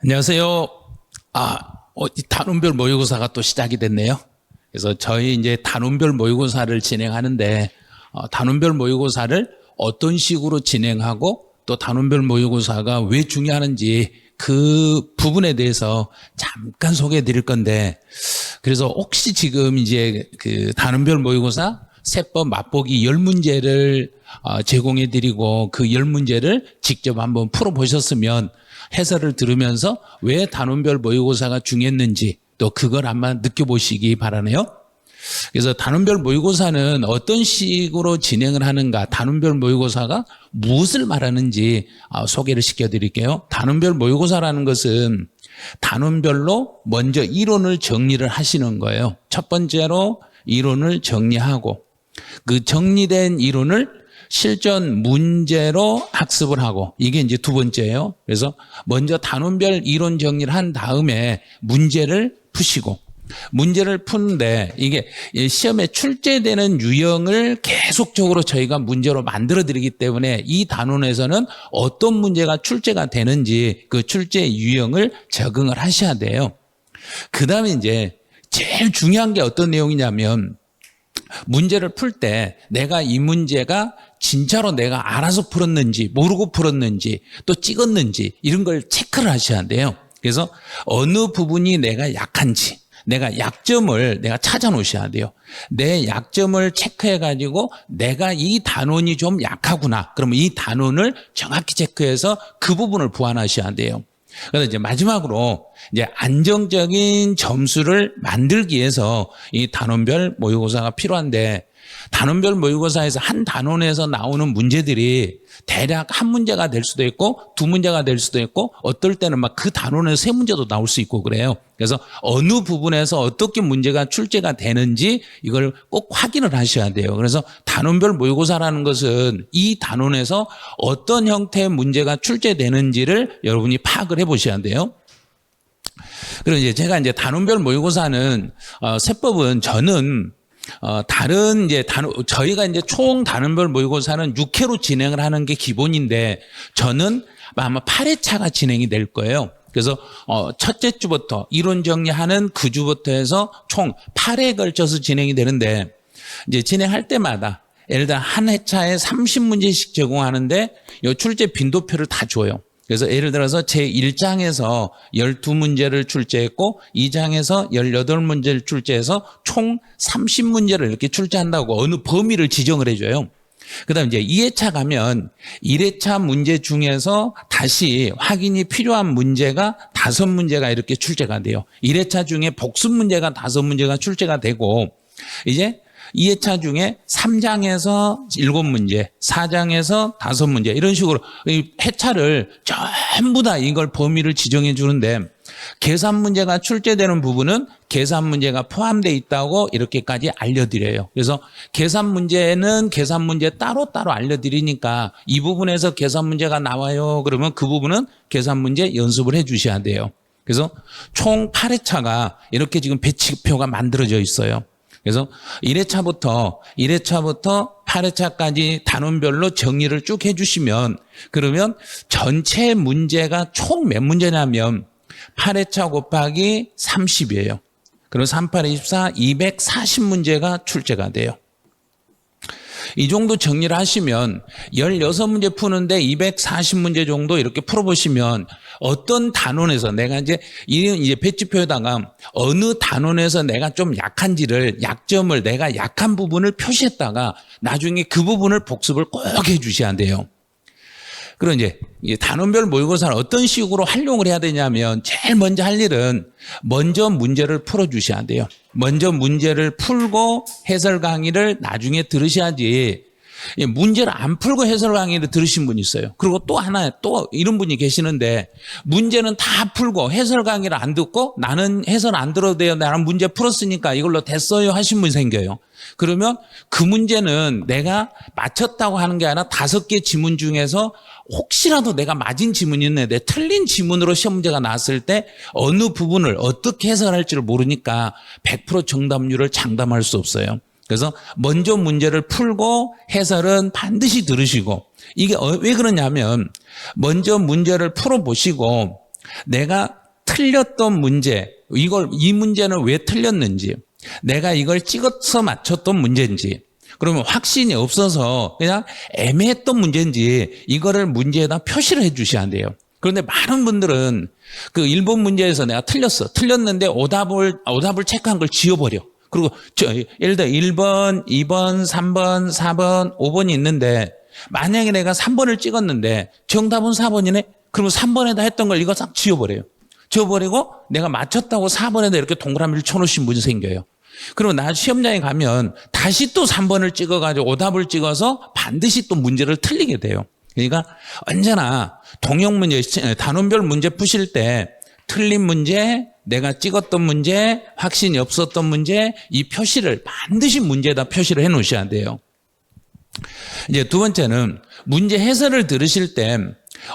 안녕하세요. 이 단원별 모의고사가 또 시작이 됐네요. 그래서 저희 이제 단원별 모의고사를 진행하는데, 단원별 모의고사를 어떤 식으로 진행하고 또 단원별 모의고사가 왜 중요한지 그 부분에 대해서 잠깐 소개해 드릴 건데, 그래서 혹시 지금 이제 그 단원별 모의고사 세법 맛보기 10문제를 제공해 드리고 그 10문제를 직접 한번 풀어 보셨으면 해설을 들으면서 왜 단원별 모의고사가 중요했는지 또 그걸 한번 느껴보시기 바라네요. 그래서 단원별 모의고사는 어떤 식으로 진행을 하는가, 단원별 모의고사가 무엇을 말하는지 소개를 시켜드릴게요. 단원별 모의고사라는 것은 단원별로 먼저 이론을 정리를 하시는 거예요. 첫 번째로 이론을 정리하고 그 정리된 이론을 실전 문제로 학습을 하고, 이게 이제 두 번째예요. 그래서 먼저 단원별 이론 정리를 한 다음에 문제를 푸시고, 문제를 푸는데 이게 시험에 출제되는 유형을 계속적으로 저희가 문제로 만들어 드리기 때문에 이 단원에서는 어떤 문제가 출제가 되는지 그 출제 유형을 적응을 하셔야 돼요. 그 다음에 이제 제일 중요한 게 어떤 내용이냐면, 문제를 풀 때 내가 이 문제가 진짜로 내가 알아서 풀었는지 모르고 풀었는지 또 찍었는지 이런 걸 체크를 하셔야 돼요. 그래서 어느 부분이 내가 약한지, 내가 약점을 내가 찾아 놓으셔야 돼요. 내 약점을 체크해 가지고 내가 이 단원이 좀 약하구나, 그러면 이 단원을 정확히 체크해서 그 부분을 보완하셔야 돼요. 그래서 이제 마지막으로 이제 안정적인 점수를 만들기 위해서 이 단원별 모의고사가 필요한데, 단원별 모의고사에서 한 단원에서 나오는 문제들이 대략 한 문제가 될 수도 있고 두 문제가 될 수도 있고 어떨 때는 막 그 단원에서 세 문제도 나올 수 있고 그래요. 그래서 어느 부분에서 어떻게 문제가 출제가 되는지 이걸 꼭 확인을 하셔야 돼요. 그래서 단원별 모의고사라는 것은 이 단원에서 어떤 형태의 문제가 출제되는지를 여러분이 파악을 해 보셔야 돼요. 그리고 이제 제가 이제 단원별 모의고사는 세법은 저는 다른 이제 저희가 이제 총 단원별 모의고사는 6회로 진행을 하는 게 기본인데, 저는 아마 8회차가 진행이 될 거예요. 그래서 첫째 주부터 이론 정리하는 그 주부터 해서 총 8회에 걸쳐서 진행이 되는데, 이제 진행할 때마다 예를 들어 한 회차에 30문제씩 제공하는데 이 출제 빈도표를 다 줘요. 그래서 예를 들어서 제1장에서 12문제를 출제했고 2장에서 18문제를 출제해서 총 30문제를 이렇게 출제한다고 어느 범위를 지정을 해줘요. 그 다음에 이제 2회차 가면 1회차 문제 중에서 다시 확인이 필요한 문제가 5문제가 이렇게 출제가 돼요. 1회차 중에 복습 문제가 5문제가 출제가 되고, 이제 2회차 중에 3장에서 7문제, 4장에서 5문제 이런 식으로 이 회차를 전부 다 이걸 범위를 지정해 주는데, 계산 문제가 출제되는 부분은 계산 문제가 포함되어 있다고 이렇게까지 알려드려요. 그래서 계산 문제는 계산 문제 따로따로 알려드리니까 이 부분에서 계산 문제가 나와요. 그러면 그 부분은 계산 문제 연습을 해 주셔야 돼요. 그래서 총 8회차가 이렇게 지금 배치표가 만들어져 있어요. 그래서 1회차부터 8회차까지 단원별로 정리를 쭉 해주시면, 그러면 전체 문제가 총 몇 문제냐면 8회차 곱하기 30이에요. 그럼 38, 24, 240문제가 출제가 돼요. 이 정도 정리를 하시면 16문제 푸는데 240문제 정도 이렇게 풀어보시면 어떤 단원에서 내가 이제 배치표에다가 어느 단원에서 내가 좀 약한지를, 약점을, 내가 약한 부분을 표시했다가 나중에 그 부분을 복습을 꼭 해주셔야 돼요. 그리고 이제 단원별 모의고사를 어떤 식으로 활용을 해야 되냐면, 제일 먼저 할 일은 먼저 문제를 풀어주셔야 돼요. 먼저 문제를 풀고 해설 강의를 나중에 들으셔야지, 문제를 안 풀고 해설 강의를 들으신 분이 있어요. 그리고 또 하나, 또 이런 분이 계시는데, 문제는 다 풀고 해설 강의를 안 듣고 나는 해설 안 들어도 돼요, 나는 문제 풀었으니까 이걸로 됐어요 하신 분이 생겨요. 그러면 그 문제는 내가 맞췄다고 하는 게 아니라 5개 지문 중에서 혹시라도 내가 맞은 지문이 있는데 틀린 지문으로 시험 문제가 나왔을 때 어느 부분을 어떻게 해설할지를 모르니까 100% 정답률을 장담할 수 없어요. 그래서 먼저 문제를 풀고 해설은 반드시 들으시고, 이게 왜 그러냐면, 먼저 문제를 풀어보시고 내가 틀렸던 문제, 이 문제는 왜 틀렸는지, 내가 이걸 찍어서 맞췄던 문제인지, 그러면 확신이 없어서 그냥 애매했던 문제인지 이거를 문제에다 표시를 해 주셔야 돼요. 그런데 많은 분들은 그 1번 문제에서 내가 틀렸는데 오답을 체크한 걸 지워버려. 그리고 예를 들어 1번, 2번, 3번, 4번, 5번이 있는데 만약에 내가 3번을 찍었는데 정답은 4번이네? 그러면 3번에다 했던 걸 이거 싹 지워버려요. 지워버리고 내가 맞췄다고 4번에다 이렇게 동그라미를 쳐놓으신 분이 생겨요. 그리고 나 시험장에 가면 다시 또 3번을 찍어가지고 오답을 찍어서 반드시 또 문제를 틀리게 돼요. 그러니까 언제나 통역 문제, 단원별 문제 푸실 때 틀린 문제, 내가 찍었던 문제, 확신이 없었던 문제, 이 표시를 반드시 문제에다 표시를 해 놓으셔야 돼요. 이제 두 번째는 문제 해설을 들으실 때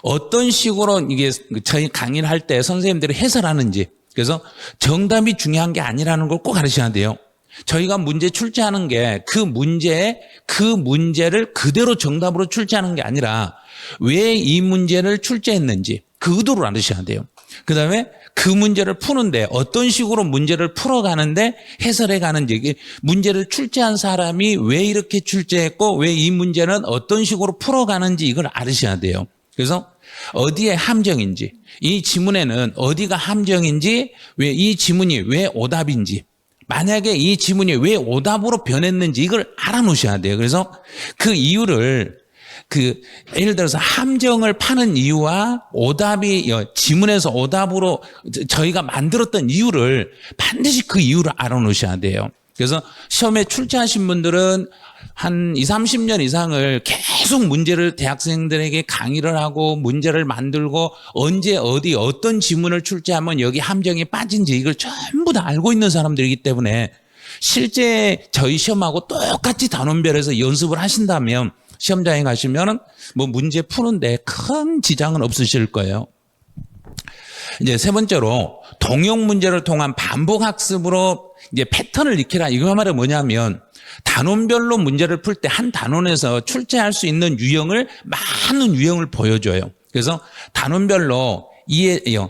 어떤 식으로 이게 저희 강의를 할 때 선생님들이 해설하는지, 그래서 정답이 중요한 게 아니라는 걸 꼭 가르쳐야 돼요. 저희가 문제 출제하는 게 그 문제를 그대로 정답으로 출제하는 게 아니라 왜 이 문제를 출제했는지 그 의도를 알으셔야 돼요. 그 다음에 그 문제를 푸는데 어떤 식으로 문제를 풀어가는데 해설해 가는지, 문제를 출제한 사람이 왜 이렇게 출제했고 왜 이 문제는 어떤 식으로 풀어가는지 이걸 알으셔야 돼요. 그래서 어디에 함정인지, 이 지문에는 어디가 함정인지, 왜 이 지문이 왜 오답인지, 만약에 이 지문이 왜 오답으로 변했는지 이걸 알아놓으셔야 돼요. 그래서 그 이유를 예를 들어서 함정을 파는 이유와 오답이 지문에서 오답으로 저희가 만들었던 이유를 반드시 그 이유를 알아놓으셔야 돼요. 그래서 시험에 출제하신 분들은 한 20, 30년 이상을 계속 문제를 대학생들에게 강의를 하고 문제를 만들고 언제 어떤 지문을 출제하면 여기 함정에 빠진지 이걸 전부 다 알고 있는 사람들이기 때문에 실제 저희 시험하고 똑같이 단원별에서 연습을 하신다면 시험장에 가시면 뭐 문제 푸는데 큰 지장은 없으실 거예요. 이제 세 번째로 동역 문제를 통한 반복 학습으로 이제 패턴을 익히라. 이거 말은 뭐냐면 단원별로 문제를 풀 때 한 단원에서 출제할 수 있는 많은 유형을 보여줘요. 그래서 단원별로 2회에서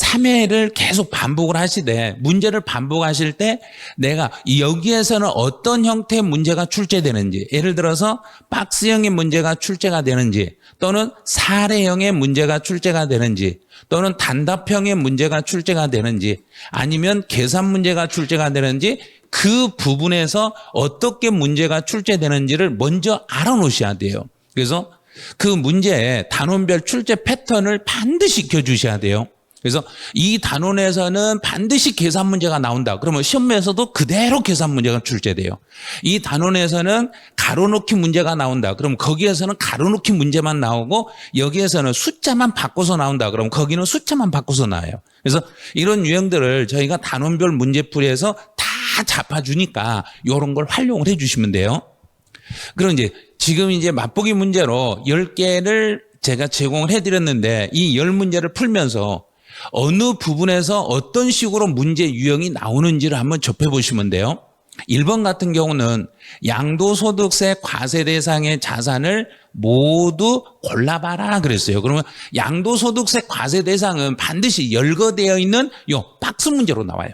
3회를 계속 반복을 하시되 문제를 반복하실 때 내가 여기에서는 어떤 형태의 문제가 출제되는지, 예를 들어서 박스형의 문제가 출제가 되는지, 또는 사례형의 문제가 출제가 되는지, 또는 단답형의 문제가 출제가 되는지, 아니면 계산 문제가 출제가 되는지, 그 부분에서 어떻게 문제가 출제되는지를 먼저 알아놓으셔야 돼요. 그래서 그 문제의 단원별 출제 패턴을 반드시 익혀주셔야 돼요. 그래서 이 단원에서는 반드시 계산 문제가 나온다. 그러면 시험에서도 그대로 계산 문제가 출제돼요. 이 단원에서는 가로놓기 문제가 나온다. 그럼 거기에서는 가로놓기 문제만 나오고 여기에서는 숫자만 바꿔서 나온다. 그럼 거기는 숫자만 바꿔서 나와요. 그래서 이런 유형들을 저희가 단원별 문제풀이에서 다 잡아주니까 이런 걸 활용을 해주시면 돼요. 그럼 지금 맛보기 문제로 10개를 제가 제공을 해드렸는데 이 10문제를 풀면서 어느 부분에서 어떤 식으로 문제 유형이 나오는지를 한번 접해보시면 돼요. 1번 같은 경우는 양도소득세 과세 대상의 자산을 모두 골라봐라 그랬어요. 그러면 양도소득세 과세 대상은 반드시 열거되어 있는 요 박스 문제로 나와요.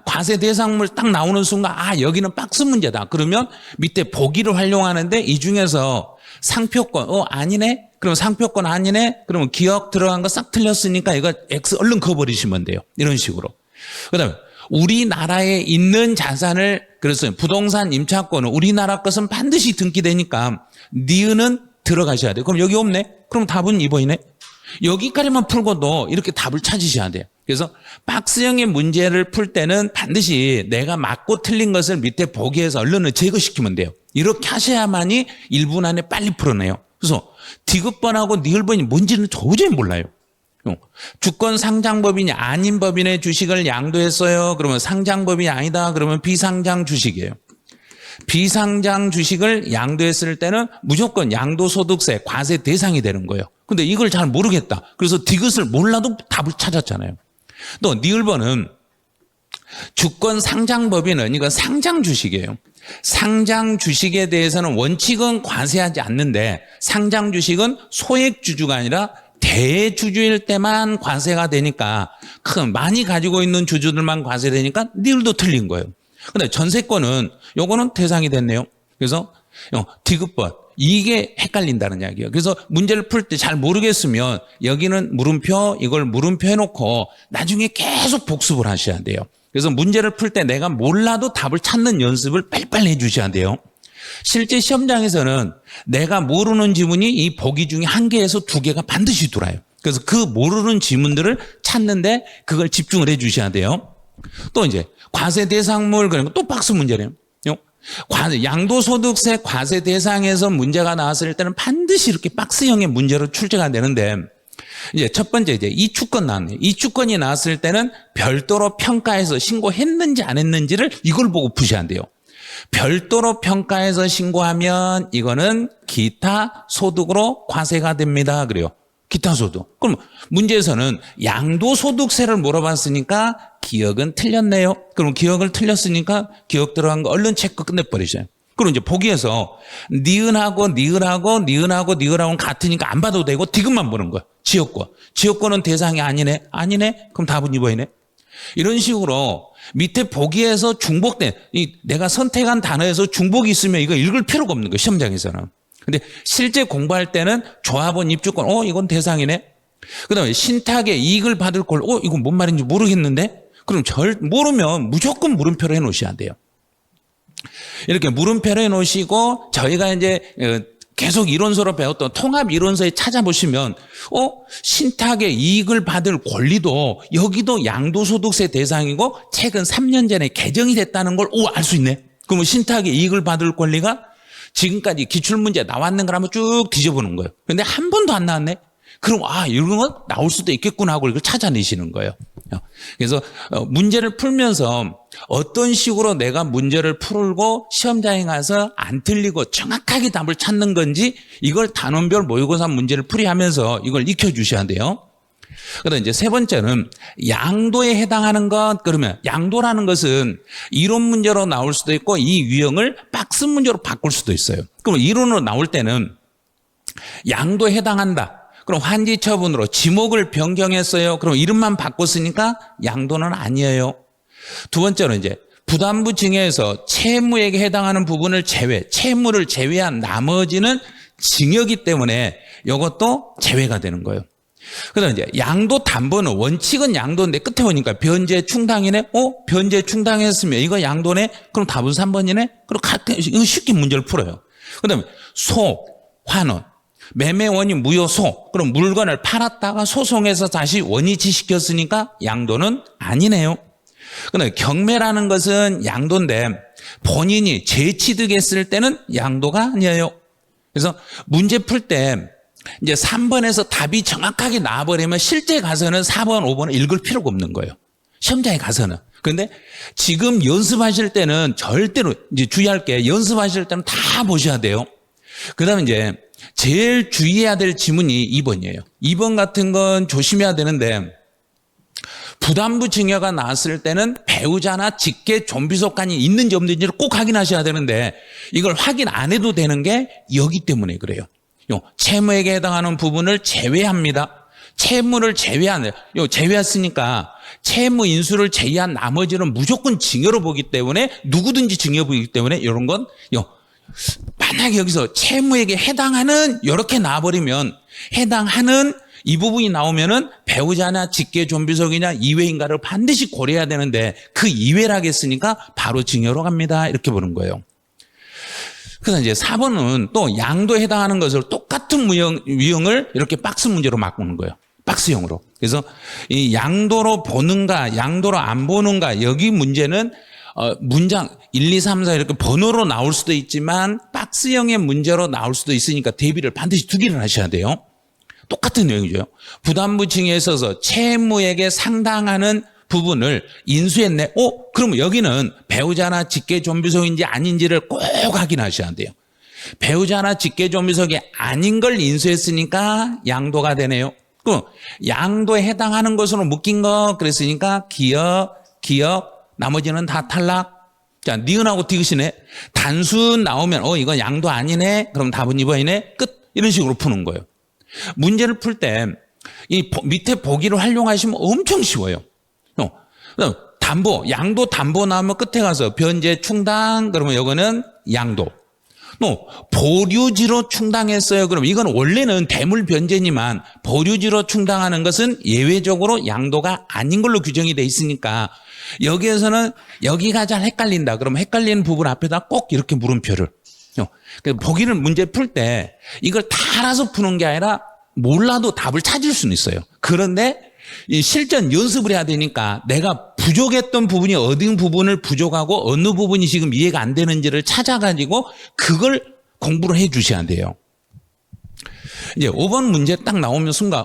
과세 대상물 딱 나오는 순간 여기는 박스 문제다. 그러면 밑에 보기를 활용하는데 이 중에서 상표권 아니네? 그럼 상표권 아니네? 그러면 기억 들어간 거 싹 틀렸으니까 이거 X 얼른 그어버리시면 돼요. 이런 식으로. 그다음에 우리나라에 있는 자산을, 그래서 부동산 임차권은 우리나라 것은 반드시 등기되니까 니은은 들어가셔야 돼요. 그럼 여기 없네? 그럼 답은 2번이네? 여기까지만 풀고도 이렇게 답을 찾으셔야 돼요. 그래서 박스형의 문제를 풀 때는 반드시 내가 맞고 틀린 것을 밑에 보기에서 얼른 제거시키면 돼요. 이렇게 하셔야만이 1분 안에 빨리 풀어내요. 그래서 디귿번하고 니을번이 뭔지는 도저히 몰라요. 주권 상장법인이 아닌 법인의 주식을 양도했어요. 그러면 상장법인이 아니다. 그러면 비상장 주식이에요. 비상장 주식을 양도했을 때는 무조건 양도소득세 과세 대상이 되는 거예요. 근데 이걸 잘 모르겠다. 그래서 디귿을 몰라도 답을 찾았잖아요. 또 니을번은 주권 상장법인은 이거 상장 주식이에요. 상장 주식에 대해서는 원칙은 과세하지 않는데 상장 주식은 소액 주주가 아니라 대주주일 때만 과세가 되니까 많이 가지고 있는 주주들만 과세되니까 니들도 틀린 거예요. 근데 전세권은 요거는 대상이 됐네요. 그래서 디귿번 이게 헷갈린다는 이야기예요. 그래서 문제를 풀 때 잘 모르겠으면 여기는 물음표 이걸 물음표 해놓고 나중에 계속 복습을 하셔야 돼요. 그래서 문제를 풀 때 내가 몰라도 답을 찾는 연습을 빨리빨리 해주셔야 돼요. 실제 시험장에서는 내가 모르는 지문이 이 보기 중에 1개에서 2개가 반드시 돌아요. 그래서 그 모르는 지문들을 찾는데 그걸 집중을 해 주셔야 돼요. 또 이제 과세 대상물 그러니까 또 박스 문제래요. 양도소득세 과세 대상에서 문제가 나왔을 때는 반드시 이렇게 박스형의 문제로 출제가 되는데 이제 첫 번째 이제 이주권 나왔네요. 이주권이 나왔을 때는 별도로 평가해서 신고했는지 안 했는지를 이걸 보고 푸셔야 돼요. 별도로 평가해서 신고하면 이거는 기타 소득으로 과세가 됩니다. 그래요. 기타 소득. 그럼 문제에서는 양도소득세를 물어봤으니까 기억은 틀렸네요. 그럼 기억을 틀렸으니까 기억 들어간 거 얼른 체크 끝내버리셔요. 그럼 이제 보기에서 니은하고는 같으니까 안 봐도 되고 디귿만 보는 거예요. 지역권. 지역권은 대상이 아니네. 아니네. 그럼 답은 2번이네. 이런 식으로 밑에 보기에서 중복된 내가 선택한 단어에서 중복이 있으면 이거 읽을 필요가 없는 거예요. 시험장에서는. 근데 실제 공부할 때는 조합원 입주권 이건 대상이네. 그다음에 신탁의 이익을 받을 걸 이건 뭔 말인지 모르겠는데 그럼 모르면 무조건 물음표로 해놓으셔야 돼요. 이렇게 물음표로 해놓으시고 저희가 이제 계속 이론서로 배웠던 통합 이론서에 찾아보시면 신탁의 이익을 받을 권리도 여기도 양도소득세 대상이고 최근 3년 전에 개정이 됐다는 걸 알 수 있네. 그러면 신탁의 이익을 받을 권리가 지금까지 기출문제 나왔는가 한번 쭉 뒤져보는 거예요. 그런데 한 번도 안 나왔네. 그럼 이런 건 나올 수도 있겠구나 하고 이걸 찾아내시는 거예요. 그래서 문제를 풀면서 어떤 식으로 내가 문제를 풀고 시험장에 가서 안 틀리고 정확하게 답을 찾는 건지 이걸 단원별 모의고사 문제를 풀이하면서 이걸 익혀주셔야 돼요. 그다음 이제 세 번째는 양도에 해당하는 것. 그러면 양도라는 것은 이론 문제로 나올 수도 있고 이 유형을 박스 문제로 바꿀 수도 있어요. 그럼 이론으로 나올 때는 양도에 해당한다. 그럼 환지 처분으로 지목을 변경했어요. 그럼 이름만 바꿨으니까 양도는 아니에요. 두 번째는 이제 부담부 징해에서 채무에게 해당하는 부분을 채무를 제외한 나머지는 징역이기 때문에 이것도 제외가 되는 거예요. 그다음 이제 양도 담보는 원칙은 양도인데 끝에 보니까 변제 충당이네. 변제 충당했으면 이거 양도네. 그럼 답은 3번이네. 그럼 이거 쉽게 문제를 풀어요. 그다음에 환원. 매매 원인 무효소. 그럼 물건을 팔았다가 소송해서 다시 원위치 시켰으니까 양도는 아니네요. 그다음에 경매라는 것은 양도인데 본인이 재취득했을 때는 양도가 아니에요. 그래서 문제 풀 때 이제 3번에서 답이 정확하게 나와버리면 실제 가서는 4번, 5번을 읽을 필요가 없는 거예요. 시험장에 가서는. 그런데 지금 연습하실 때는 절대로 이제 주의할 게 연습하실 때는 다 보셔야 돼요. 그다음에 이제 제일 주의해야 될 지문이 2번이에요. 2번 같은 건 조심해야 되는데 부담부 증여가 나왔을 때는 배우자나 직계 존비속간이 있는지 없는지를 꼭 확인하셔야 되는데 이걸 확인 안 해도 되는 게 여기 때문에 그래요. 채무에게 해당하는 부분을 제외합니다. 채무를 제외했으니까 채무 인수를 제외한 나머지는 무조건 증여로 보기 때문에 누구든지 증여 보기 때문에 이런 건 만약에 여기서 채무에게 해당하는 이렇게 나와버리면 해당하는 이 부분이 나오면은 배우자나 직계 존비속이냐 이외인가를 반드시 고려해야 되는데 그 이외를 하겠으니까 바로 증여로 갑니다. 이렇게 보는 거예요. 그래서 이제 4번은 또 양도에 해당하는 것을 똑같은 유형을 이렇게 박스 문제로 바꾸는 거예요. 박스형으로. 그래서 이 양도로 보는가 양도로 안 보는가 여기 문제는 문장 1, 2, 3, 4 이렇게 번호로 나올 수도 있지만 박스형의 문제로 나올 수도 있으니까 대비를 반드시 2개를 하셔야 돼요. 똑같은 내용이죠. 부담부 징여에 있어서 채무에게 상당하는 부분을 인수했네. 그러면 여기는 배우자나 직계 존비속인지 아닌지를 꼭 확인하셔야 돼요. 배우자나 직계 존비속이 아닌 걸 인수했으니까 양도가 되네요. 그럼 양도에 해당하는 것으로 묶인 거 그랬으니까 기억 나머지는 다 탈락. 자, 니은하고 디귿이네. 단순 나오면 이건 양도 아니네. 그럼 답은 2번이네. 끝. 이런 식으로 푸는 거예요. 문제를 풀 때 밑에 보기를 활용하시면 엄청 쉬워요. 그다음 담보, 양도 담보 나오면 끝에 가서 변제 충당, 그러면 이거는 양도. 보류지로 충당했어요. 그럼 이건 원래는 대물 변제니만 보류지로 충당하는 것은 예외적으로 양도가 아닌 걸로 규정이 돼 있으니까 여기에서는 여기가 잘 헷갈린다. 그러면 헷갈리는 부분 앞에다 꼭 이렇게 물음표를. 보기를 문제 풀 때 이걸 다 알아서 푸는 게 아니라 몰라도 답을 찾을 수는 있어요. 그런데 이 실전 연습을 해야 되니까 내가 부족했던 부분이 어느 부분을 부족하고 어느 부분이 지금 이해가 안 되는지를 찾아가지고 그걸 공부를 해 주셔야 돼요. 이제 5번 문제 딱 나오면 순간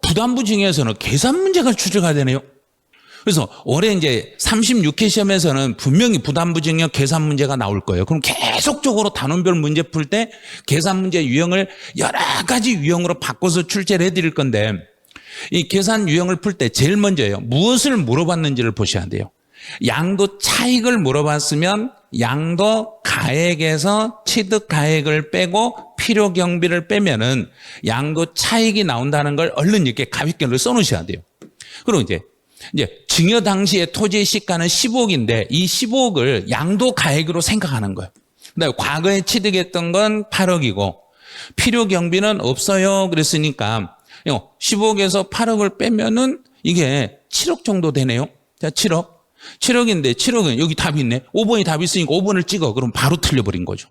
부담부 증여에서는 계산 문제가 출제가 되네요. 그래서 올해 이제 36회 시험에서는 분명히 부담부 증여 계산 문제가 나올 거예요. 그럼 계속적으로 단원별 문제 풀 때 계산 문제 유형을 여러 가지 유형으로 바꿔서 출제를 해드릴 건데 이 계산 유형을 풀 때 제일 먼저요. 무엇을 물어봤는지를 보셔야 돼요. 양도 차익을 물어봤으면 양도 가액에서 취득 가액을 빼고 필요 경비를 빼면은 양도 차익이 나온다는 걸 얼른 이렇게 가위결로 써놓으셔야 돼요. 그리고 이제 증여 당시에 토지의 시가는 15억인데 이 15억을 양도 가액으로 생각하는 거예요. 그다음에 과거에 취득했던 건 8억이고 필요 경비는 없어요. 그랬으니까 15억에서 8억을 빼면은 이게 7억 정도 되네요. 자, 7억. 7억인데 7억은 여기 답이 있네. 5번이 답이 있으니까 5번을 찍어. 그럼 바로 틀려버린 거죠.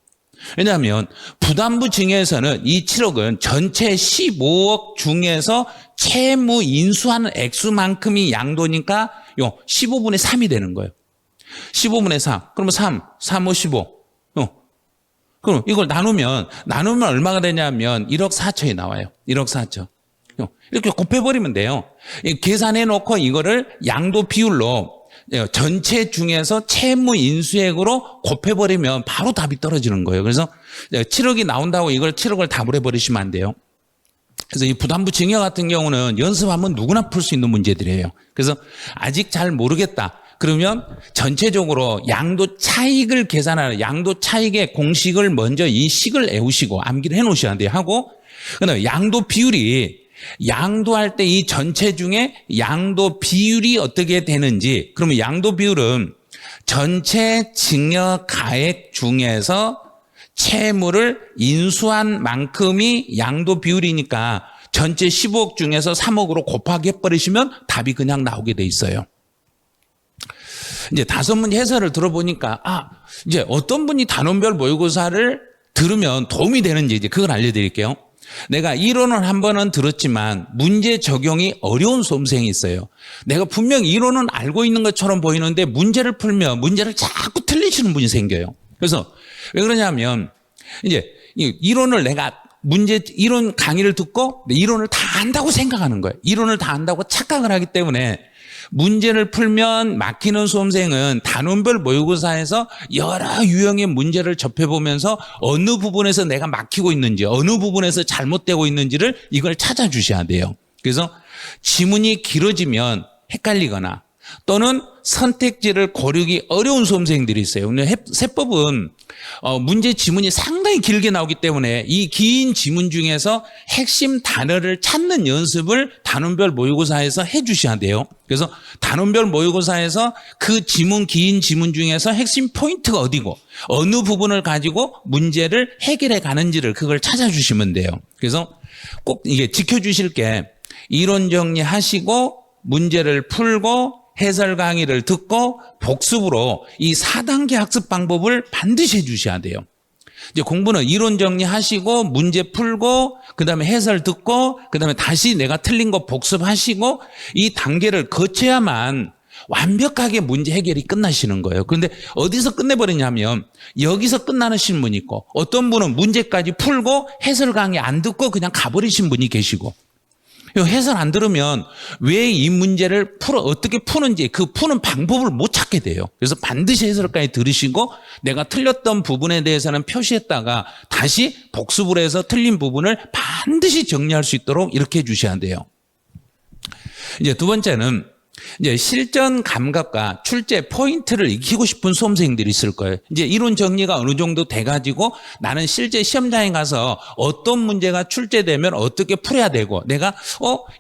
왜냐하면 부담부 증여에서는 이 7억은 전체 15억 중에서 채무 인수하는 액수만큼이 양도니까 15분의 3이 되는 거예요. 15분의 3. 그러면 3, 5, 15. 그럼 이걸 나누면 얼마가 되냐면 1억 4천이 나와요. 1억 4천. 이렇게 곱해버리면 돼요. 계산해 놓고 이거를 양도 비율로 전체 중에서 채무 인수액으로 곱해버리면 바로 답이 떨어지는 거예요. 그래서 7억이 나온다고 이걸 7억을 답을 해버리시면 안 돼요. 그래서 이 부담부 증여 같은 경우는 연습하면 누구나 풀 수 있는 문제들이에요. 그래서 아직 잘 모르겠다. 그러면 전체적으로 양도 차익을 계산하는 양도 차익의 공식을 먼저 이 식을 외우시고 암기를 해 놓으셔야 돼요. 하고 그다음에 양도 비율이 양도할 때 이 전체 중에 양도 비율이 어떻게 되는지 그러면 양도 비율은 전체 증여 가액 중에서 채무를 인수한 만큼이 양도 비율이니까 전체 15억 중에서 3억으로 곱하기 해버리시면 답이 그냥 나오게 돼 있어요. 이제 5문제 해설을 들어보니까 이제 어떤 분이 단원별 모의고사를 들으면 도움이 되는지 이제 그걸 알려드릴게요. 내가 이론은 한 번은 들었지만 문제 적용이 어려운 수험생이 있어요. 내가 분명히 이론은 알고 있는 것처럼 보이는데 문제를 풀면 문제를 자꾸 틀리시는 분이 생겨요. 그래서 왜 그러냐면 이제 이론을 내가 이론 강의를 듣고 이론을 다 안다고 생각하는 거예요. 이론을 다 안다고 착각을 하기 때문에 문제를 풀면 막히는 수험생은 단원별 모의고사에서 여러 유형의 문제를 접해보면서 어느 부분에서 내가 막히고 있는지 어느 부분에서 잘못되고 있는지를 이걸 찾아주셔야 돼요. 그래서 지문이 길어지면 헷갈리거나 또는 선택지를 고르기 어려운 수험생들이 있어요. 근데 세법은 문제 지문이 상당히 길게 나오기 때문에 이 긴 지문 중에서 핵심 단어를 찾는 연습을 단원별 모의고사에서 해 주셔야 돼요. 그래서 단원별 모의고사에서 그 긴 지문 중에서 핵심 포인트가 어디고 어느 부분을 가지고 문제를 해결해 가는지를 그걸 찾아주시면 돼요. 그래서 꼭 이게 지켜주실 게 이론 정리하시고 문제를 풀고 해설 강의를 듣고 복습으로 이 4단계 학습 방법을 반드시 해주셔야 돼요. 이제 공부는 이론 정리하시고 문제 풀고 그다음에 해설 듣고 그다음에 다시 내가 틀린 거 복습하시고 이 단계를 거쳐야만 완벽하게 문제 해결이 끝나시는 거예요. 그런데 어디서 끝내버리냐면 여기서 끝나신 분이 있고 어떤 분은 문제까지 풀고 해설 강의 안 듣고 그냥 가버리신 분이 계시고 해설 안 들으면 왜 이 문제를 어떻게 푸는지 그 푸는 방법을 못 찾게 돼요. 그래서 반드시 해설까지 들으시고 내가 틀렸던 부분에 대해서는 표시했다가 다시 복습을 해서 틀린 부분을 반드시 정리할 수 있도록 이렇게 해주셔야 돼요. 이제 두 번째는 이제 실전 감각과 출제 포인트를 익히고 싶은 수험생들이 있을 거예요. 이제 이론 정리가 어느 정도 돼가지고 나는 실제 시험장에 가서 어떤 문제가 출제되면 어떻게 풀어야 되고 내가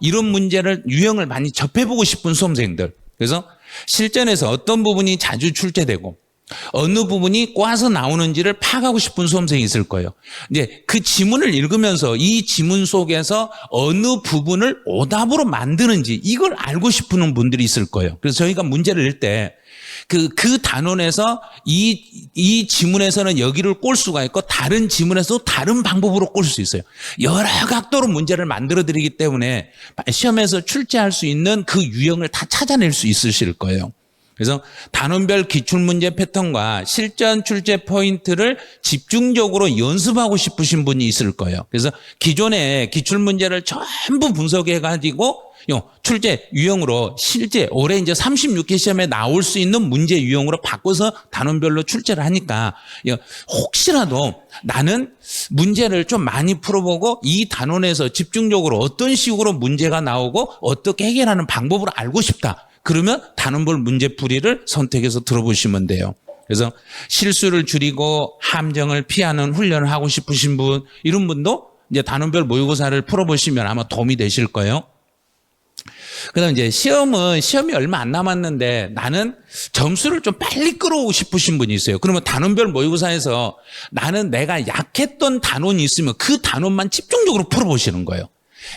이런 문제를 유형을 많이 접해보고 싶은 수험생들. 그래서 실전에서 어떤 부분이 자주 출제되고 어느 부분이 꽈서 나오는지를 파악하고 싶은 수험생이 있을 거예요. 이제 그 지문을 읽으면서 이 지문 속에서 어느 부분을 오답으로 만드는지 이걸 알고 싶은 분들이 있을 거예요. 그래서 저희가 문제를 낼 때 그 단원에서 이 지문에서는 여기를 꼴 수가 있고 다른 지문에서 다른 방법으로 꼴 수 있어요. 여러 각도로 문제를 만들어 드리기 때문에 시험에서 출제할 수 있는 그 유형을 다 찾아낼 수 있으실 거예요. 그래서 단원별 기출문제 패턴과 실전 출제 포인트를 집중적으로 연습하고 싶으신 분이 있을 거예요. 그래서 기존의 기출문제를 전부 분석해가지고 출제 유형으로 실제 올해 이제 36회 시험에 나올 수 있는 문제 유형으로 바꿔서 단원별로 출제를 하니까 혹시라도 나는 문제를 좀 많이 풀어보고 이 단원에서 집중적으로 어떤 식으로 문제가 나오고 어떻게 해결하는 방법을 알고 싶다. 그러면 단원별 문제풀이를 선택해서 들어보시면 돼요. 그래서 실수를 줄이고 함정을 피하는 훈련을 하고 싶으신 분, 이런 분도 이제 단원별 모의고사를 풀어보시면 아마 도움이 되실 거예요. 그다음 이제 시험이 얼마 안 남았는데 나는 점수를 좀 빨리 끌어오고 싶으신 분이 있어요. 그러면 단원별 모의고사에서 나는 내가 약했던 단원이 있으면 그 단원만 집중적으로 풀어보시는 거예요.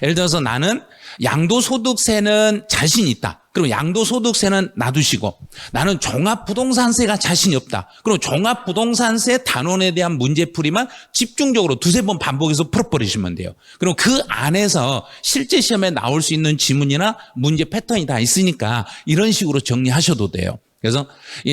예를 들어서 나는 양도소득세는 자신 있다. 그럼 양도소득세는 놔두시고 나는 종합부동산세가 자신이 없다. 그럼 종합부동산세 단원에 대한 문제풀이만 집중적으로 두세 번 반복해서 풀어버리시면 돼요. 그럼 그 안에서 실제 시험에 나올 수 있는 지문이나 문제 패턴이 다 있으니까 이런 식으로 정리하셔도 돼요. 그래서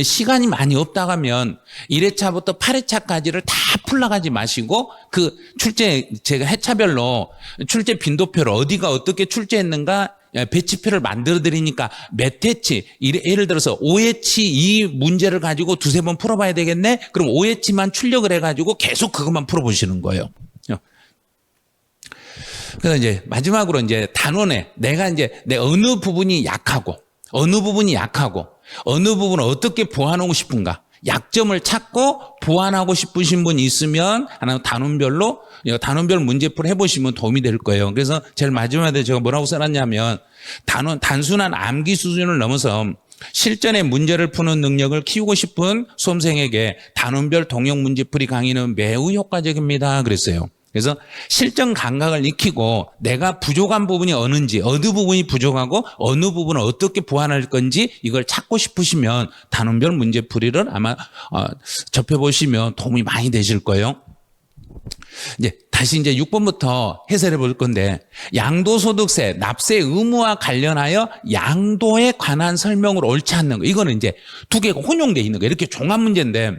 시간이 많이 없다 하면 1회차부터 8회차까지를 다 풀러가지 마시고 그 출제 제가 회차별로 출제 빈도표를 어디가 어떻게 출제했는가 배치표를 만들어 드리니까 몇 회치 예를 들어서 5회치 이 문제를 가지고 두세 번 풀어봐야 되겠네. 그럼 5회치만 출력을 해가지고 계속 그것만 풀어보시는 거예요. 그래서 이제 마지막으로 이제 단원에 내가 이제 내 어느 부분이 약하고 어느 부분을 어떻게 보완하고 싶은가. 약점을 찾고 보완하고 싶으신 분이 있으면 하나 단원별 문제풀이 해보시면 도움이 될 거예요. 그래서 제일 마지막에 제가 뭐라고 써놨냐면 단순한 암기 수준을 넘어서 실전의 문제를 푸는 능력을 키우고 싶은 수험생에게 단원별 동형 문제풀이 강의는 매우 효과적입니다. 그랬어요. 그래서 실전 감각을 익히고 내가 부족한 부분이 어느 부분이 부족하고 어느 부분을 어떻게 보완할 건지 이걸 찾고 싶으시면 단원별 문제풀이를 아마 접해보시면 도움이 많이 되실 거예요. 다시 이제 6번부터 해설해 볼 건데 양도소득세, 납세 의무와 관련하여 양도에 관한 설명을 옳지 않는 거. 이거는 이제 두 개가 혼용되어 있는 거. 이렇게 종합 문제인데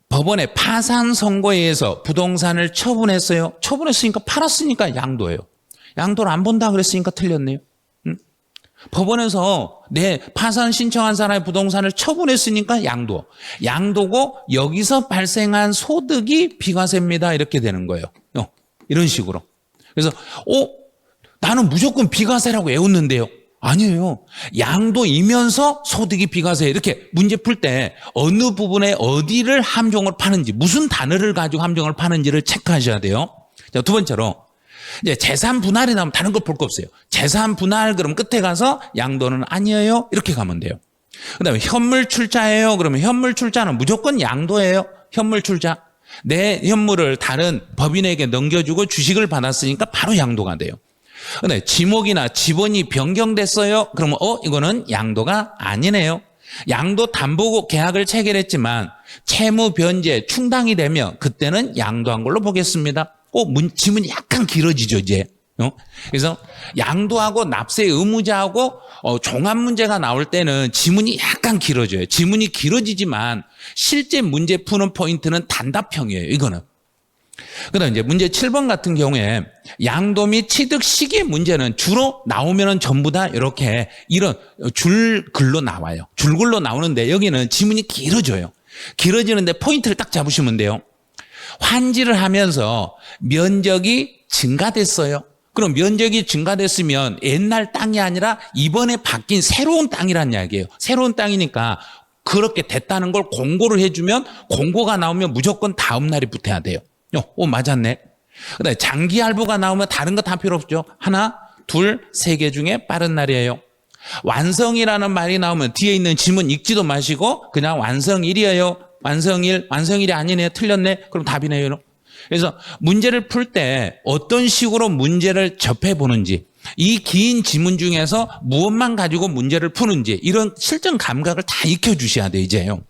법원의 파산 선고에서 부동산을 처분했어요. 처분했으니까 팔았으니까 양도예요. 양도를 안 본다 그랬으니까 틀렸네요. 법원에서 내 파산 신청한 사람의 부동산을 처분했으니까 양도고 여기서 발생한 소득이 비과세입니다. 이렇게 되는 거예요. 이런 식으로. 그래서 나는 무조건 비과세라고 외웠는데요. 아니에요. 양도이면서 소득이 비과세. 이렇게 문제 풀 때 어느 부분에 어디를 함정을 파는지, 무슨 단어를 가지고 함정을 파는지를 체크하셔야 돼요. 자, 두 번째로 이제 재산 분할이 나오면 다른 걸 볼 거 없어요. 재산 분할 그럼 끝에 가서 양도는 아니에요. 이렇게 가면 돼요. 그다음에 현물 출자예요. 그러면 현물 출자는 무조건 양도예요. 현물 출자. 내 현물을 다른 법인에게 넘겨주고 주식을 받았으니까 바로 양도가 돼요. 근데 지목이나 지번이 변경됐어요. 그러면 이거는 양도가 아니네요. 양도 담보 계약을 체결했지만 채무 변제 충당이 되면 그때는 양도한 걸로 보겠습니다. 지문이 약간 길어지죠, 이제. 그래서 양도하고 납세 의무자하고 종합 문제가 나올 때는 지문이 약간 길어져요. 지문이 길어지지만 실제 문제 푸는 포인트는 단답형이에요, 이거는. 그다음 이제 문제 7번 같은 경우에 양도 및 취득 시기 문제는 주로 나오면은 전부 다 이렇게 이런 줄글로 나와요. 줄글로 나오는데 여기는 지문이 길어져요. 길어지는데 포인트를 딱 잡으시면 돼요. 환지를 하면서 면적이 증가됐어요. 그럼 면적이 증가됐으면 옛날 땅이 아니라 이번에 바뀐 새로운 땅이란 이야기예요. 새로운 땅이니까 그렇게 됐다는 걸 공고를 해주면 공고가 나오면 무조건 다음 날이 붙어야 돼요. 맞았네. 그다음에 장기 할부가 나오면 다른 거 다 필요 없죠. 하나, 둘, 세 개 중에 빠른 날이에요. 완성이라는 말이 나오면 뒤에 있는 지문 읽지도 마시고 그냥 완성일이에요. 완성일이 아니네. 틀렸네. 그럼 답이네요. 그래서 문제를 풀 때 어떤 식으로 문제를 접해보는지, 이 긴 지문 중에서 무엇만 가지고 문제를 푸는지 이런 실전 감각을 다 익혀주셔야 돼요. 이제요.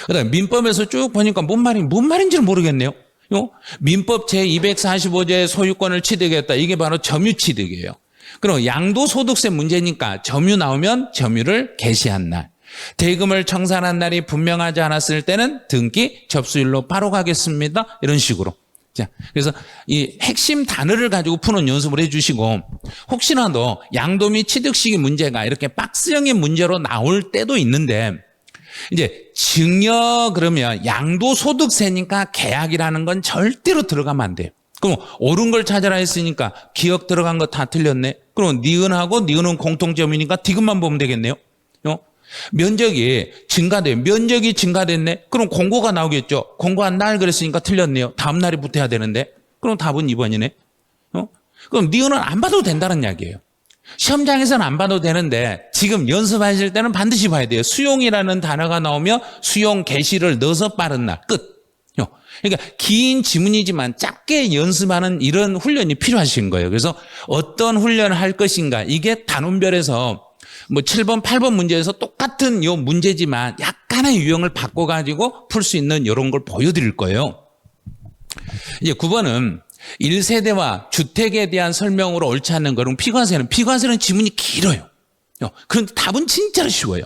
그다음에 민법에서 쭉 보니까 뭔 말인지를 모르겠네요. 민법 제245조의 소유권을 취득했다. 이게 바로 점유취득이에요. 그럼 양도소득세 문제니까 점유 나오면 점유를 개시한 날, 대금을 청산한 날이 분명하지 않았을 때는 등기 접수일로 바로 가겠습니다. 이런 식으로. 자, 그래서 이 핵심 단어를 가지고 푸는 연습을 해주시고, 혹시라도 양도 및 취득 시기 문제가 이렇게 박스형의 문제로 나올 때도 있는데, 이제 증여 그러면 양도소득세니까 계약이라는 건 절대로 들어가면 안 돼요. 그럼 옳은 걸 찾아라 했으니까 기억 들어간 거 다 틀렸네. 그럼 니은하고 니은은 공통점이니까 디귿만 보면 되겠네요. 면적이 증가돼요. 면적이 증가됐네. 그럼 공고가 나오겠죠. 공고한 날 그랬으니까 틀렸네요. 다음 날이 붙어야 되는데. 그럼 답은 2번이네. 그럼 니은은 안 봐도 된다는 이야기예요. 시험장에서는 안 봐도 되는데 지금 연습하실 때는 반드시 봐야 돼요. 수용이라는 단어가 나오면 수용 개시를 넣어서 빠른 날 끝. 그러니까 긴 지문이지만 짧게 연습하는 이런 훈련이 필요하신 거예요. 그래서 어떤 훈련을 할 것인가, 이게 단원별에서 뭐 7번, 8번 문제에서 똑같은 요 문제지만 약간의 유형을 바꿔가지고 풀 수 있는 이런 걸 보여드릴 거예요. 이제 9번은 1세대와 주택에 대한 설명으로 옳지 않는 거는 피과세는 지문이 길어요. 그런데 답은 진짜로 쉬워요.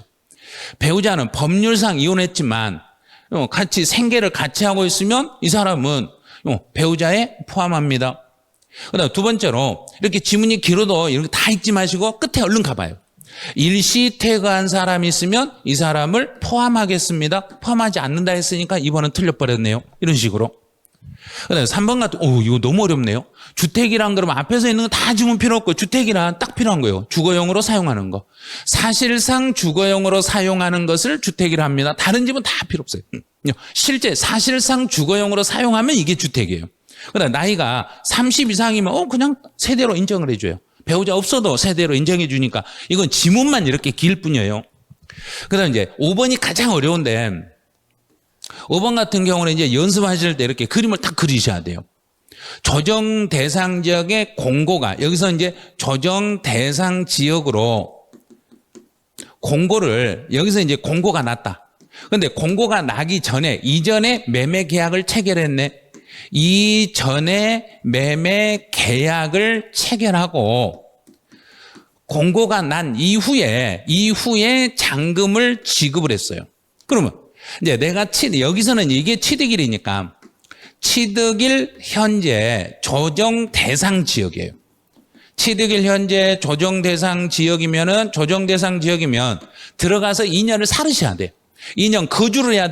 배우자는 법률상 이혼했지만 같이 생계를 같이 하고 있으면 이 사람은 배우자에 포함합니다. 그다음 두 번째로 이렇게 지문이 길어도 이렇게 다 읽지 마시고 끝에 얼른 가봐요. 일시 퇴거한 사람이 있으면 이 사람을 포함하겠습니다. 포함하지 않는다 했으니까 이번은 틀려버렸네요. 이런 식으로. 그다음에 3번 같은, 이거 너무 어렵네요. 주택이란 그러면 앞에서 있는 거 다 지문 필요 없고 주택이란 딱 필요한 거예요. 주거용으로 사용하는 거. 사실상 주거용으로 사용하는 것을 주택이라 합니다. 다른 집은 다 필요 없어요. 실제 사실상 주거용으로 사용하면 이게 주택이에요. 그다음 나이가 30 이상이면 그냥 세대로 인정을 해줘요. 배우자 없어도 세대로 인정해 주니까 이건 지문만 이렇게 길 뿐이에요. 그다음 이제 5번이 가장 어려운데 5번 같은 경우는 이제 연습하실 때 이렇게 그림을 딱 그리셔야 돼요. 조정 대상 지역의 공고가, 여기서 이제 조정 대상 지역으로 공고를, 여기서 이제 공고가 났다. 그런데 공고가 나기 전에, 이전에 매매 계약을 체결했네. 이전에 매매 계약을 체결하고 공고가 난 이후에 잔금을 지급을 했어요. 그러면 이제 내가 여기서는 이게 취득일이니까 취득일 현재 조정 대상 지역이에요. 취득일 현재 조정 대상 지역이면 들어가서 2년을 살으셔야 돼요. 2년 거주를 해야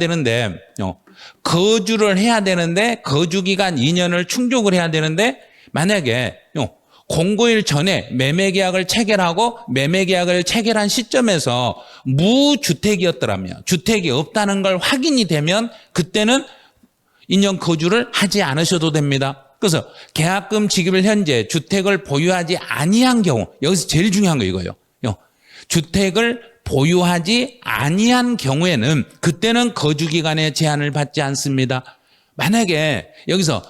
되는데 거주기간 2년을 충족을 해야 되는데 만약에 공고일 전에 매매계약을 체결하고 매매계약을 체결한 시점에서 무주택이었더라면, 주택이 없다는 걸 확인이 되면 그때는 2년 거주를 하지 않으셔도 됩니다. 그래서 계약금 지급일 현재 주택을 보유하지 아니한 경우, 여기서 제일 중요한 거 이거예요. 주택을 보유하지 아니한 경우에는 그때는 거주기간의 제한을 받지 않습니다. 만약에 여기서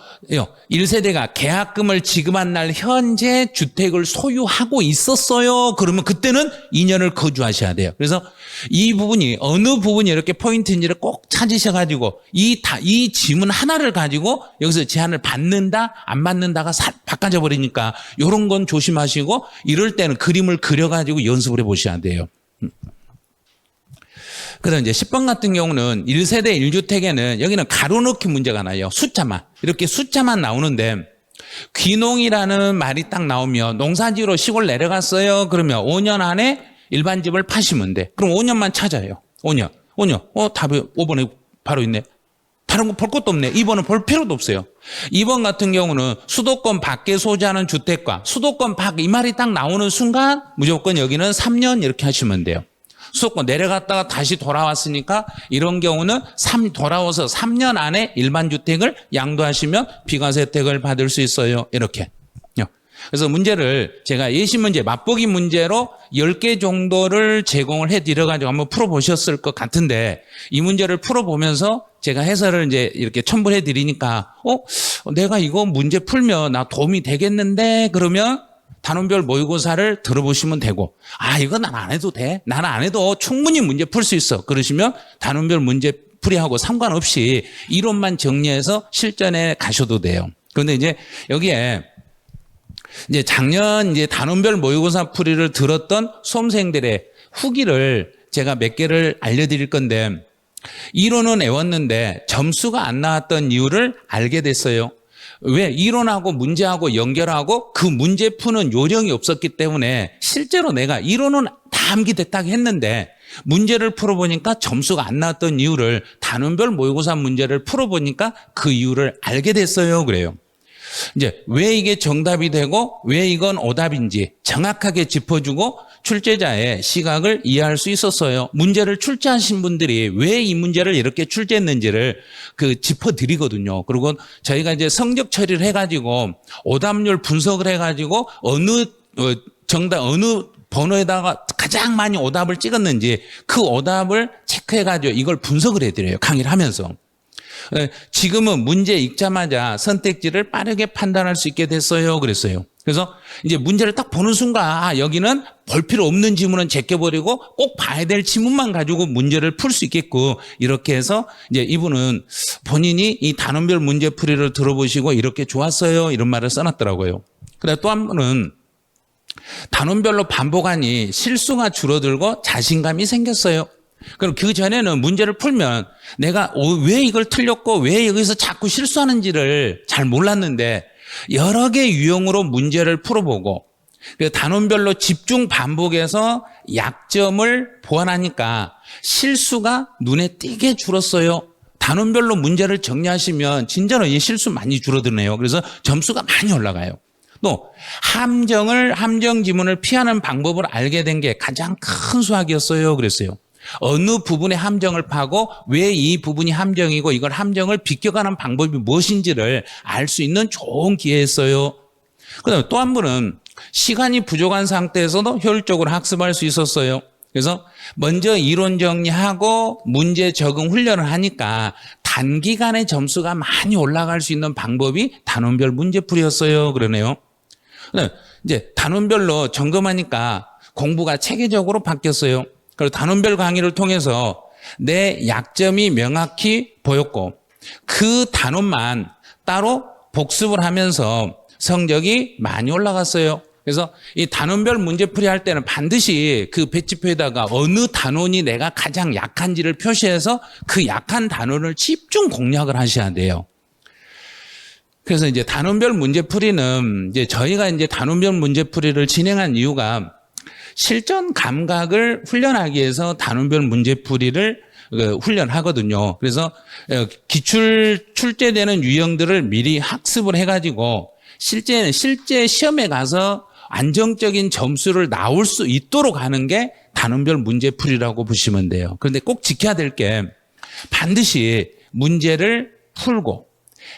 1세대가 계약금을 지급한 날 현재 주택을 소유하고 있었어요. 그러면 그때는 2년을 거주하셔야 돼요. 그래서 이 부분이 어느 부분이 이렇게 포인트인지를 꼭 찾으셔가지고 이 지문 하나를 가지고 여기서 제한을 받는다 안 받는다가 바꿔져 버리니까 이런 건 조심하시고 이럴 때는 그림을 그려가지고 연습을 해보셔야 돼요. 그다음 이제 10번 같은 경우는 1세대 1주택에는 여기는 가로 넣기 문제가 나요. 이렇게 숫자만 나오는데 귀농이라는 말이 딱 나오면 농사지로 시골 내려갔어요. 그러면 5년 안에 일반 집을 파시면 돼. 그럼 5년만 찾아요. 5년. 답이 5번에 바로 있네. 다른 거 볼 것도 없네. 2번은 볼 필요도 없어요. 2번 같은 경우는 수도권 밖에 소지하는 주택과 수도권 밖 이 말이 딱 나오는 순간 무조건 여기는 3년 이렇게 하시면 돼요. 수도권 내려갔다가 다시 돌아왔으니까 이런 경우는 돌아와서 3년 안에 일반 주택을 양도하시면 비과세 혜택을 받을 수 있어요. 이렇게. 그래서 문제를 제가 예시 문제, 맛보기 문제로 10개 정도를 제공을 해드려가지고 한번 풀어보셨을 것 같은데 이 문제를 풀어보면서 제가 해설을 이제 이렇게 첨부해 드리니까 내가 이거 문제 풀면 나 도움이 되겠는데 그러면 단원별 모의고사를 들어보시면 되고 이거 난 안 해도 돼. 나는 안 해도 충분히 문제 풀 수 있어. 그러시면 단원별 문제 풀이하고 상관없이 이론만 정리해서 실전에 가셔도 돼요. 그런데 이제 여기에 이제 작년 이제 단원별 모의고사 풀이를 들었던 수험생들의 후기를 제가 몇 개를 알려드릴 건데 이론은 외웠는데 점수가 안 나왔던 이유를 알게 됐어요. 왜? 이론하고 문제하고 연결하고 그 문제 푸는 요령이 없었기 때문에 실제로 내가 이론은 다 암기됐다고 했는데 문제를 풀어보니까 점수가 안 나왔던 이유를 단원별 모의고사 문제를 풀어보니까 그 이유를 알게 됐어요. 그래요. 이제 왜 이게 정답이 되고 왜 이건 오답인지 정확하게 짚어주고 출제자의 시각을 이해할 수 있었어요. 문제를 출제하신 분들이 왜 이 문제를 이렇게 출제했는지를 짚어드리거든요. 그리고 저희가 이제 성적 처리를 해가지고 오답률 분석을 해가지고 어느 번호에다가 가장 많이 오답을 찍었는지 그 오답을 체크해가지고 이걸 분석을 해드려요. 강의를 하면서. 지금은 문제 읽자마자 선택지를 빠르게 판단할 수 있게 됐어요. 그랬어요. 그래서 이제 문제를 딱 보는 순간 여기는 볼 필요 없는 지문은 제껴버리고 꼭 봐야 될 지문만 가지고 문제를 풀 수 있겠고 이렇게 해서 이제 이분은 본인이 이 단원별 문제풀이를 들어보시고 이렇게 좋았어요. 이런 말을 써놨더라고요. 그다음 또 한 분은 단원별로 반복하니 실수가 줄어들고 자신감이 생겼어요. 그럼 그 전에는 문제를 풀면 내가 왜 이걸 틀렸고 왜 여기서 자꾸 실수하는지를 잘 몰랐는데 여러 개 유형으로 문제를 풀어보고 단원별로 집중 반복해서 약점을 보완하니까 실수가 눈에 띄게 줄었어요. 단원별로 문제를 정리하시면 진짜로 이 실수 많이 줄어드네요. 그래서 점수가 많이 올라가요. 또 함정 지문을 피하는 방법을 알게 된 게 가장 큰 수학이었어요. 그랬어요. 어느 부분의 함정을 파고 왜 이 부분이 함정이고 이걸 함정을 비껴가는 방법이 무엇인지를 알 수 있는 좋은 기회였어요. 그다음에 또 한 분은 시간이 부족한 상태에서도 효율적으로 학습할 수 있었어요. 그래서 먼저 이론 정리하고 문제 적응 훈련을 하니까 단기간에 점수가 많이 올라갈 수 있는 방법이 단원별 문제풀이였어요. 그러네요. 이제 단원별로 점검하니까 공부가 체계적으로 바뀌었어요. 그리고 단원별 강의를 통해서 내 약점이 명확히 보였고 그 단원만 따로 복습을 하면서 성적이 많이 올라갔어요. 그래서 이 단원별 문제풀이 할 때는 반드시 그 배치표에다가 어느 단원이 내가 가장 약한지를 표시해서 그 약한 단원을 집중 공략을 하셔야 돼요. 그래서 이제 단원별 문제풀이는 이제 저희가 이제 단원별 문제풀이를 진행한 이유가 실전 감각을 훈련하기 위해서 단원별 문제풀이를 훈련하거든요. 그래서 기출 출제되는 유형들을 미리 학습을 해가지고 실제 시험에 가서 안정적인 점수를 나올 수 있도록 하는 게 단원별 문제풀이라고 보시면 돼요. 그런데 꼭 지켜야 될 게 반드시 문제를 풀고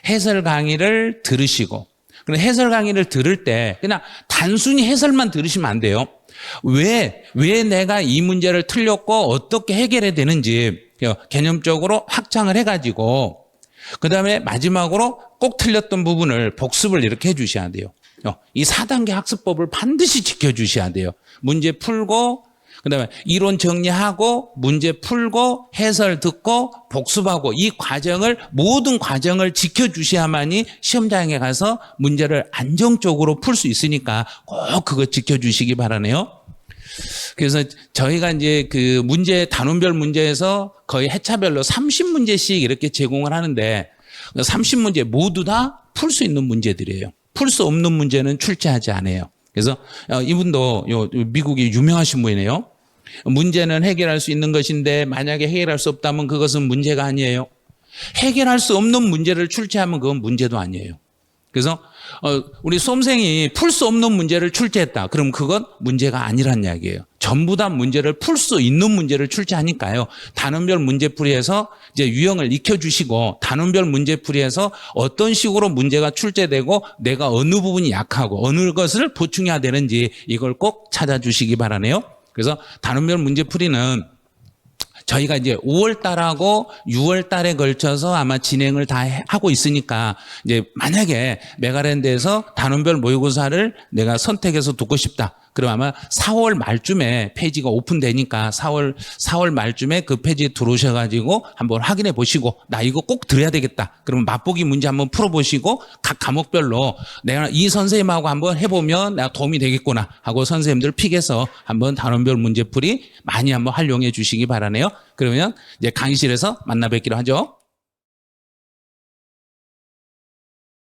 해설 강의를 들으시고 그리고 해설 강의를 들을 때 그냥 단순히 해설만 들으시면 안 돼요. 왜 내가 이 문제를 틀렸고 어떻게 해결해야 되는지 개념적으로 확장을 해가지고 그 다음에 마지막으로 꼭 틀렸던 부분을 복습을 이렇게 해주셔야 돼요. 이 4단계 학습법을 반드시 지켜주셔야 돼요. 문제 풀고 그 다음에 이론 정리하고 문제 풀고 해설 듣고 복습하고 이 과정을 모든 과정을 지켜주셔야만이 시험장에 가서 문제를 안정적으로 풀 수 있으니까 꼭 그거 지켜주시기 바라네요. 그래서 저희가 이제 그 문제 단원별 문제에서 거의 회차별로 30문제씩 이렇게 제공을 하는데 30문제 모두 다 풀 수 있는 문제들이에요. 풀 수 없는 문제는 출제하지 않아요. 그래서 이분도 미국이 유명하신 분이네요. 문제는 해결할 수 있는 것인데 만약에 해결할 수 없다면 그것은 문제가 아니에요. 해결할 수 없는 문제를 출제하면 그건 문제도 아니에요. 그래서 우리 수험생이 풀 수 없는 문제를 출제했다. 그럼 그건 문제가 아니란 이야기예요. 전부 다 문제를 풀 수 있는 문제를 출제하니까요. 단원별 문제풀이에서 이제 유형을 익혀주시고 단원별 문제풀이에서 어떤 식으로 문제가 출제되고 내가 어느 부분이 약하고 어느 것을 보충해야 되는지 이걸 꼭 찾아주시기 바라네요. 그래서 단원별 문제풀이는 저희가 이제 5월 달하고 6월 달에 걸쳐서 아마 진행을 다 하고 있으니까 이제 만약에 메가랜드에서 단원별 모의고사를 내가 선택해서 듣고 싶다. 그럼 아마 4월 말쯤에 페이지가 오픈되니까 4월 말쯤에 그 페이지에 들어오셔가지고 한번 확인해 보시고 나 이거 꼭 들어야 되겠다. 그러면 맛보기 문제 한번 풀어보시고 각 과목별로 내가 이 선생님하고 한번 해보면 내가 도움이 되겠구나 하고 선생님들 픽해서 한번 단원별 문제풀이 많이 한번 활용해 주시기 바라네요. 그러면 이제 강의실에서 만나 뵙기로 하죠.